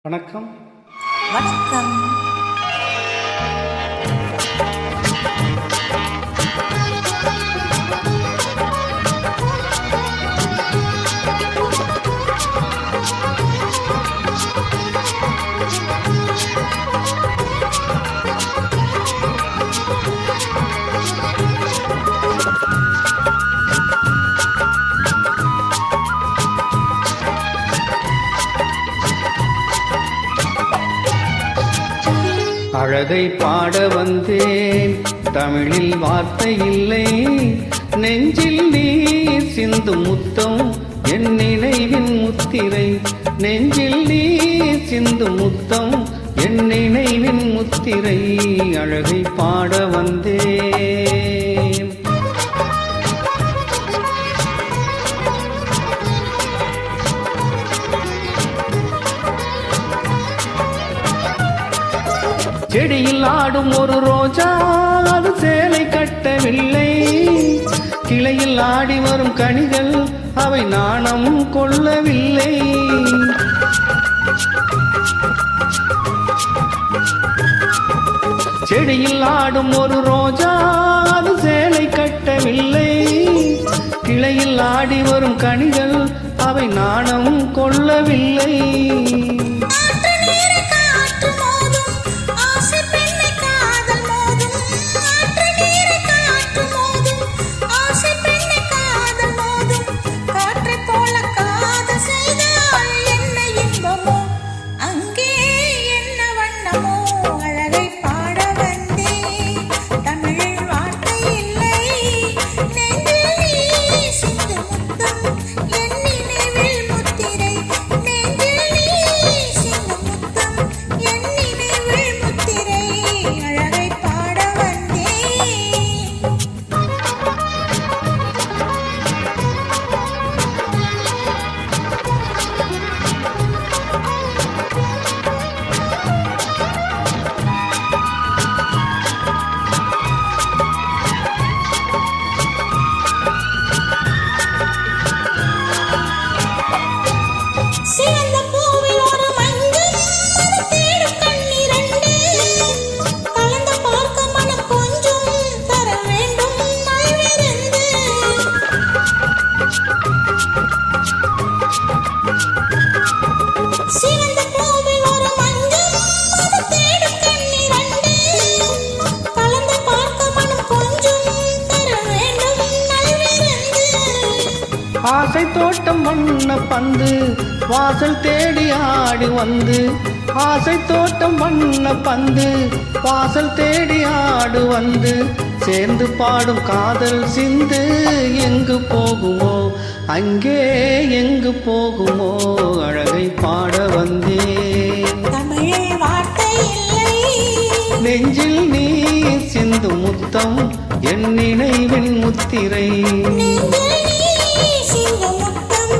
வணக்கம். வணக்கம். அழகை பாட வந்தேன், தமிழில் வார்த்தை இல்லை. நெஞ்சில் நீர் சிந்து முத்தம் என் நினைவின் முத்திரை. நெஞ்சில் நீர் சிந்து முத்தம் என் நினைவின் முத்திரை. அழகை பாட வந்தேன். செடியில் ஆடும் ஒரு ரோஜா, அது சேலை கட்டவில்லை. கிளையில் ஆடி வரும் கனிகள், அவை நாணம் கொள்ளவில்லை. செடியில் ஆடும் ஒரு ரோஜா, அது சேலை கட்டவில்லை. கிளையில் ஆடி வரும் கனிகள், அவை நாணம் கொள்ளவில்லை. ஆசை தோட்டம் வண்ண பந்து வாசல் தேடி ஆடி வந்து. ஆசை தோட்டம் வண்ண பந்து வாசல் தேடி ஆடு வந்து. சேர்ந்து பாடும் காதல் சிந்து எங்கு போகுமோ, அங்கே எங்கு போகுமோ. அழகை பாட வந்தேன், தமிழில் வார்த்தை இல்லை. நெஞ்சில் நீ சிந்து முத்தம் என் நினைவின் முத்திரை. சிந்து முத்தம்